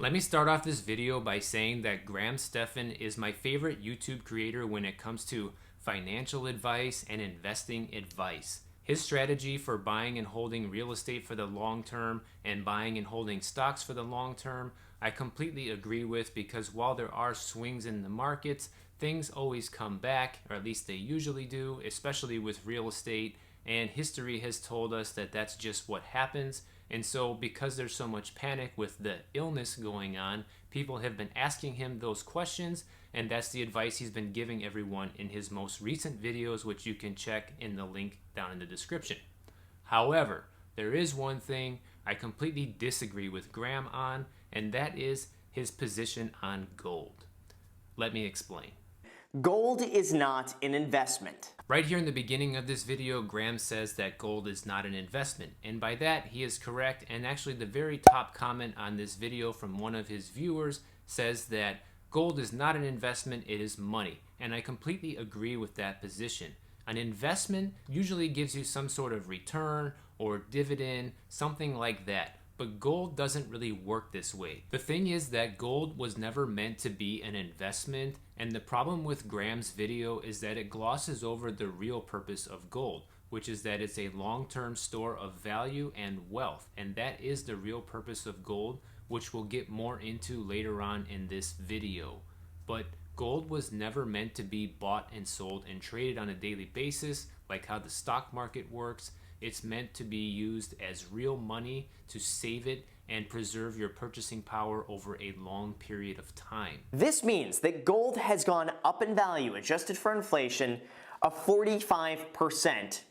Let me start off this video by saying that Graham Stephan is my favorite YouTube creator when it comes to financial advice and investing advice. His strategy for buying and holding real estate for the long term and buying and holding stocks for the long term, I completely agree with, because while there are swings in the markets, things always come back, or at least they usually do, especially with real estate, and history has told us that that's just what happens. And so because there's so much panic with the illness going on, people have been asking him those questions, and that's the advice he's been giving everyone in his most recent videos, which you can check in the link down in the description. However, there is one thing I completely disagree with Graham on, and that is his position on gold. Let me explain. Gold is not an investment. Right here in the beginning of this video, Graham says that gold is not an investment, and by that he is correct. And actually the very top comment on this video from one of his viewers says that gold is not an investment, it is money, and I completely agree with that position. An investment usually gives you some sort of return or dividend, something like that. But gold doesn't really work this way. The thing is that gold was never meant to be an investment, and the problem with Graham's video is that it glosses over the real purpose of gold, which is that it's a long-term store of value and wealth, and that is the real purpose of gold, which we'll get more into later on in this video. But gold was never meant to be bought and sold and traded on a daily basis like how the stock market works. It's meant to be used as real money to save it and preserve your purchasing power over a long period of time. This means that gold has gone up in value, adjusted for inflation, of 45%,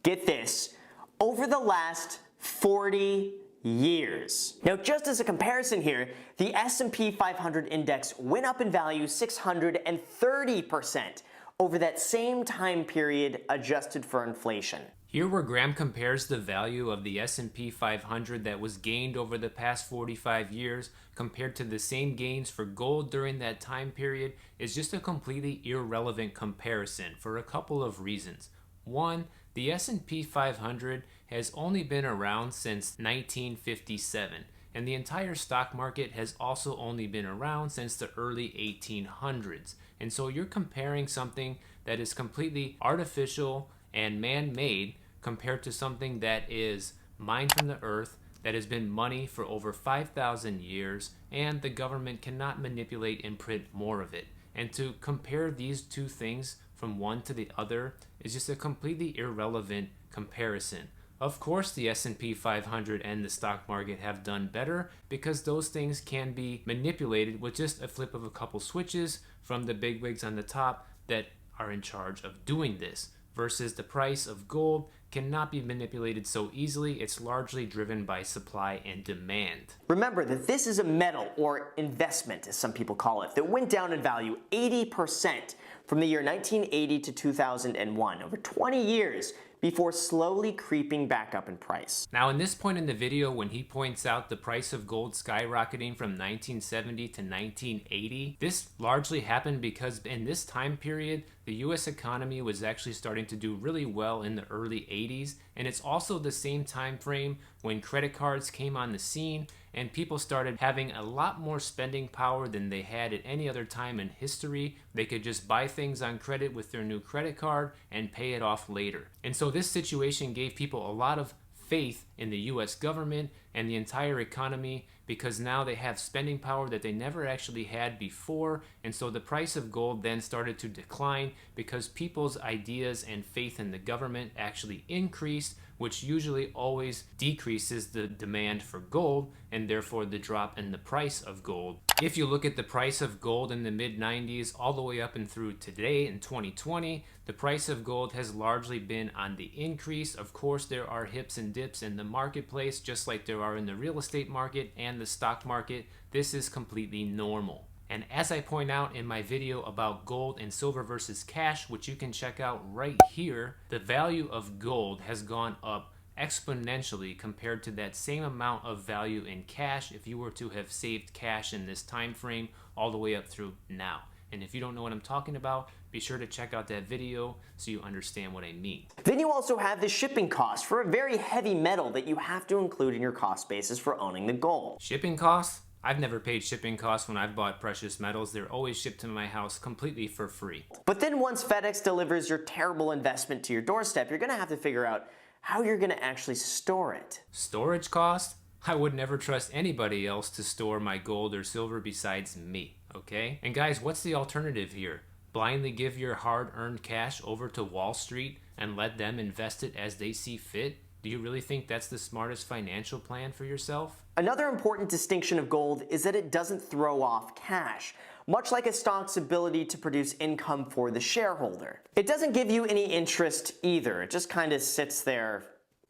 get this, over the last 40 years. Now, just as a comparison here, the S&P 500 index went up in value 630% over that same time period, adjusted for inflation. Here where Graham compares the value of the S&P 500 that was gained over the past 45 years compared to the same gains for gold during that time period is just a completely irrelevant comparison for a couple of reasons. One, the S&P 500 has only been around since 1957, and the entire stock market has also only been around since the early 1800s. And so you're comparing something that is completely artificial and man-made compared to something that is mined from the earth, that has been money for over 5,000 years, and the government cannot manipulate and print more of it. And to compare these two things from one to the other is just a completely irrelevant comparison. Of course, the S&P 500 and the stock market have done better because those things can be manipulated with just a flip of a couple switches from the bigwigs on the top that are in charge of doing this. Versus the price of gold cannot be manipulated so easily. It's largely driven by supply and demand. Remember that this is a metal, or investment as some people call it, that went down in value 80% from the year 1980 to 2001, over 20 years, before slowly creeping back up in price. Now, in this point in the video, when he points out the price of gold skyrocketing from 1970 to 1980, this largely happened because in this time period, the US economy was actually starting to do really well in the early 80s, and it's also the same time frame when credit cards came on the scene and people started having a lot more spending power than they had at any other time in history. They could just buy things on credit with their new credit card and pay it off later. And so this situation gave people a lot of faith in the US government and the entire economy, because now they have spending power that they never actually had before. And so the price of gold then started to decline because people's ideas and faith in the government actually increased, which usually always decreases the demand for gold and therefore the drop in the price of gold. If you look at the price of gold in the mid-90s all the way up and through today in 2020, the price of gold has largely been on the increase. Of course, there are hips and dips in the marketplace, just like there are in the real estate market and the stock market. This is completely normal. And as I point out in my video about gold and silver versus cash, which you can check out right here, the value of gold has gone up exponentially compared to that same amount of value in cash if you were to have saved cash in this time frame all the way up through now. And if you don't know what I'm talking about, be sure to check out that video so you understand what I mean. Then you also have the shipping cost for a very heavy metal that you have to include in your cost basis for owning the gold. Shipping costs? I've never paid shipping costs when I've bought precious metals. They're always shipped to my house completely for free. But then once FedEx delivers your terrible investment to your doorstep, you're going to have to figure out how you're going to actually store it. Storage cost? I would never trust anybody else to store my gold or silver besides me, okay? And guys, what's the alternative here? Blindly give your hard-earned cash over to Wall Street and let them invest it as they see fit? Do you really think that's the smartest financial plan for yourself? Another important distinction of gold is that it doesn't throw off cash, much like a stock's ability to produce income for the shareholder. It doesn't give you any interest either. It just kind of sits there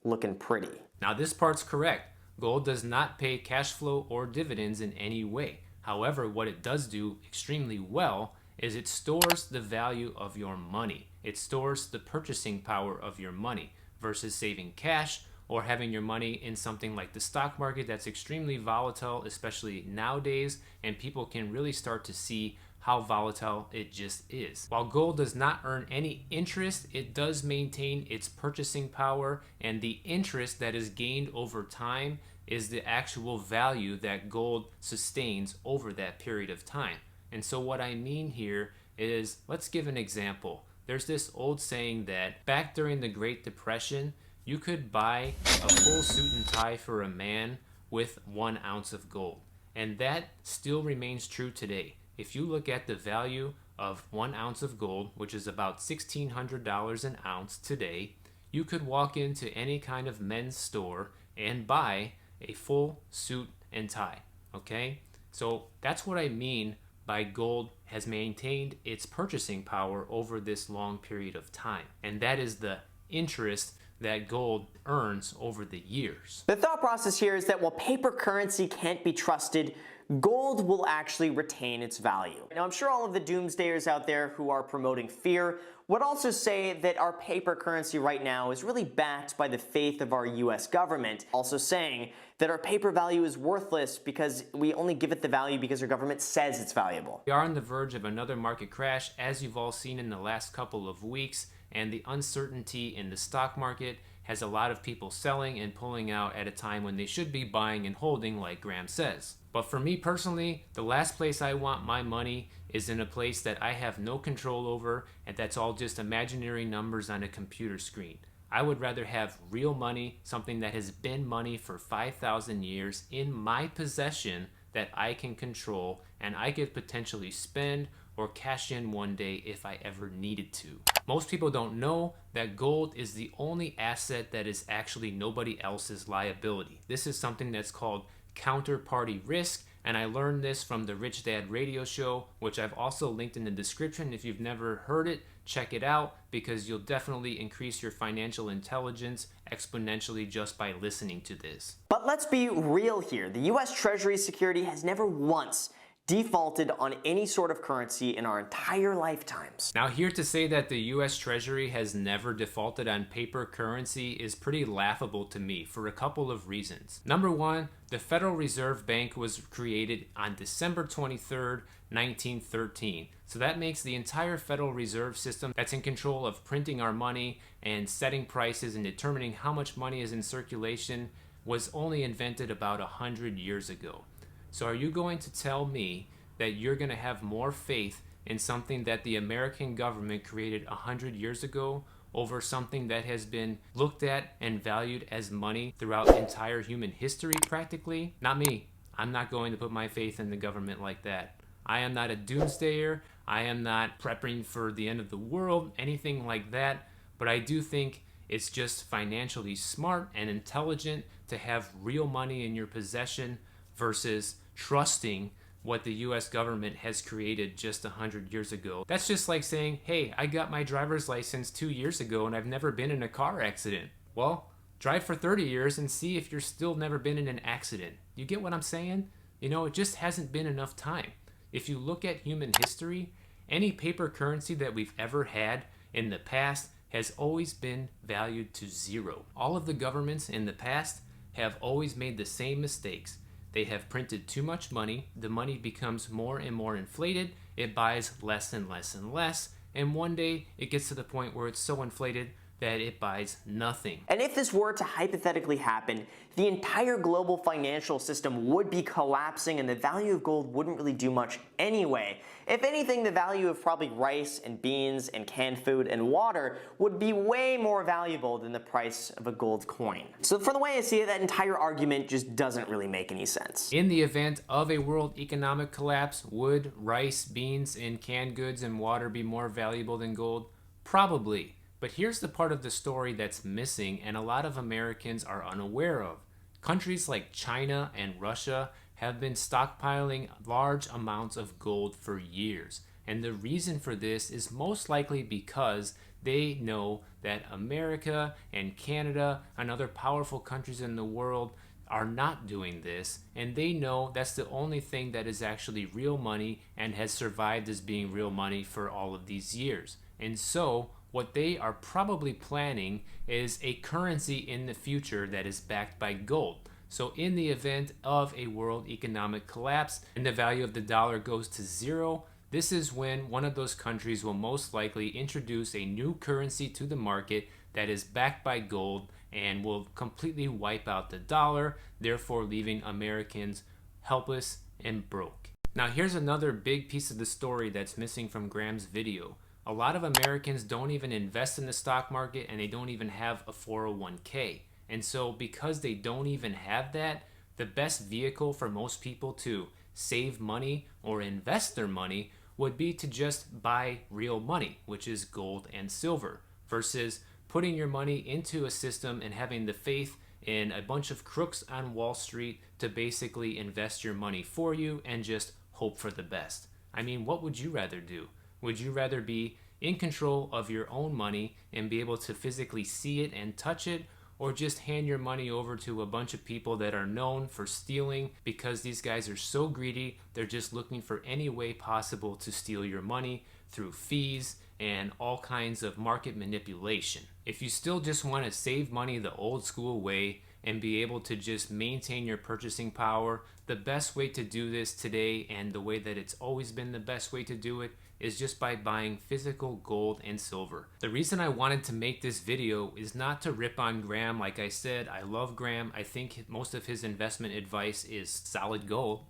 looking pretty. Now this part's correct. Gold does not pay cash flow or dividends in any way. However, what it does do extremely well is it stores the value of your money. It stores the purchasing power of your money versus saving cash or having your money in something like the stock market that's extremely volatile, especially nowadays, and people can really start to see how volatile it just is. While gold does not earn any interest, it does maintain its purchasing power, and the interest that is gained over time is the actual value that gold sustains over that period of time. And so what I mean here is, let's give an example. There's this old saying that back during the Great Depression, you could buy a full suit and tie for a man with 1 ounce of gold. And that still remains true today. If you look at the value of 1 ounce of gold, which is about $1,600 an ounce today, you could walk into any kind of men's store and buy a full suit and tie, okay? So that's what I mean by gold has maintained its purchasing power over this long period of time. And that is the interest that gold earns over the years. The thought process here is that while paper currency can't be trusted, gold will actually retain its value. Now, I'm sure all of the doomsdayers out there who are promoting fear would also say that our paper currency right now is really backed by the faith of our US government, also saying that our paper value is worthless because we only give it the value because our government says it's valuable. We are on the verge of another market crash, as you've all seen in the last couple of weeks, and the uncertainty in the stock market has a lot of people selling and pulling out at a time when they should be buying and holding, like Graham says. But for me personally, the last place I want my money is in a place that I have no control over and that's all just imaginary numbers on a computer screen. I would rather have real money, something that has been money for 5,000 years in my possession that I can control and I could potentially spend or cash in one day if I ever needed to. Most people don't know that gold is the only asset that is actually nobody else's liability. This is something that's called counterparty risk, and I learned this from the Rich Dad radio show, which I've also linked in the description. If you've never heard it, check it out because you'll definitely increase your financial intelligence exponentially just by listening to this. But let's be real here. The US Treasury security has never once defaulted on any sort of currency in our entire lifetimes. Now, here to say that the US Treasury has never defaulted on paper currency is pretty laughable to me for a couple of reasons. Number one, the Federal Reserve Bank was created on December 23rd, 1913. So that makes the entire Federal Reserve System that's in control of printing our money and setting prices and determining how much money is in circulation was only invented about 100 years ago. So are you going to tell me that you're going to have more faith in something that the American government created 100 years ago over something that has been looked at and valued as money throughout entire human history practically? Not me. I'm not going to put my faith in the government like that. I am not a doomsdayer. I am not prepping for the end of the world, anything like that. But I do think it's just financially smart and intelligent to have real money in your possession versus trusting what the US government has created just 100 years ago. That's just like saying, hey, I got my driver's license 2 years ago and I've never been in a car accident. Well, drive for 30 years and see if you're still never been in an accident. You get what I'm saying? You know, it just hasn't been enough time. If you look at human history, any paper currency that we've ever had in the past has always been valued to zero. All of the governments in the past have always made the same mistakes. They have printed too much money, the money becomes more and more inflated, it buys less and less and less, and one day it gets to the point where it's so inflated that it buys nothing. And if this were to hypothetically happen, the entire global financial system would be collapsing and the value of gold wouldn't really do much anyway. If anything, the value of probably rice and beans and canned food and water would be way more valuable than the price of a gold coin. So from the way I see it, that entire argument just doesn't really make any sense. In the event of a world economic collapse, would rice, beans, and canned goods and water be more valuable than gold? Probably. But here's the part of the story that's missing and a lot of Americans are unaware of. Countries like China and Russia have been stockpiling large amounts of gold for years. And the reason for this is most likely because they know that America and Canada and other powerful countries in the world are not doing this, and they know that's the only thing that is actually real money and has survived as being real money for all of these years. And so what they are probably planning is a currency in the future that is backed by gold. So in the event of a world economic collapse and the value of the dollar goes to zero, this is when one of those countries will most likely introduce a new currency to the market that is backed by gold and will completely wipe out the dollar, therefore leaving Americans helpless and broke. Now here's another big piece of the story that's missing from Graham's video. A lot of Americans don't even invest in the stock market and they don't even have a 401k. And so because they don't even have that, the best vehicle for most people to save money or invest their money would be to just buy real money, which is gold and silver, versus putting your money into a system and having the faith in a bunch of crooks on Wall Street to basically invest your money for you and just hope for the best. I mean, what would you rather do? Would you rather be in control of your own money and be able to physically see it and touch it, or just hand your money over to a bunch of people that are known for stealing because these guys are so greedy, they're just looking for any way possible to steal your money through fees and all kinds of market manipulation. If you still just want to save money the old school way and be able to just maintain your purchasing power, the best way to do this today, and the way that it's always been the best way to do it, is just by buying physical gold and silver. The reason I wanted to make this video is not to rip on Graham. Like I said, I love Graham. I think most of his investment advice is solid gold.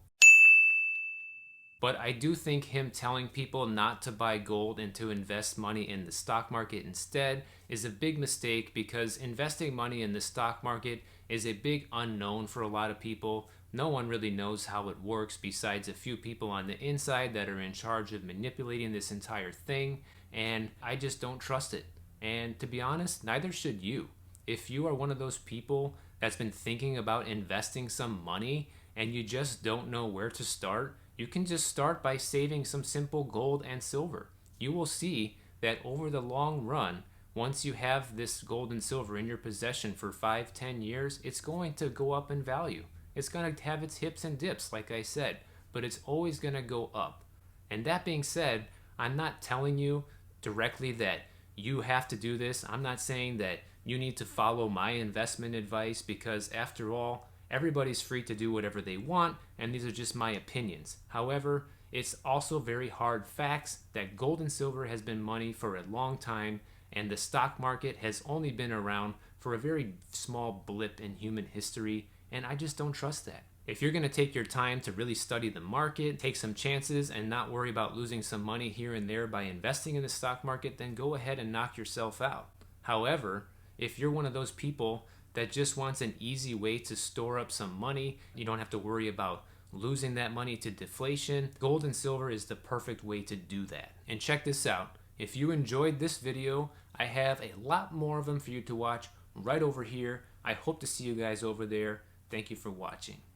But I do think him telling people not to buy gold and to invest money in the stock market instead is a big mistake, because investing money in the stock market is a big unknown for a lot of people. No one really knows how it works besides a few people on the inside that are in charge of manipulating this entire thing, and I just don't trust it. And to be honest, neither should you. If you are one of those people that's been thinking about investing some money and you just don't know where to start, you can just start by saving some simple gold and silver. You will see that over the long run, once you have this gold and silver in your possession for 5-10 years, it's going to go up in value. It's going to have its hips and dips, like I said, but it's always going to go up. And that being said, I'm not telling you directly that you have to do this. I'm not saying that you need to follow my investment advice, because after all, everybody's free to do whatever they want, and these are just my opinions. However, it's also very hard facts that gold and silver has been money for a long time, and the stock market has only been around for a very small blip in human history, and I just don't trust that. If you're going to take your time to really study the market, take some chances, and not worry about losing some money here and there by investing in the stock market, then go ahead and knock yourself out. However, if you're one of those people that just wants an easy way to store up some money, you don't have to worry about losing that money to deflation, gold and silver is the perfect way to do that. And check this out. If you enjoyed this video, I have a lot more of them for you to watch right over here. I hope to see you guys over there. Thank you for watching.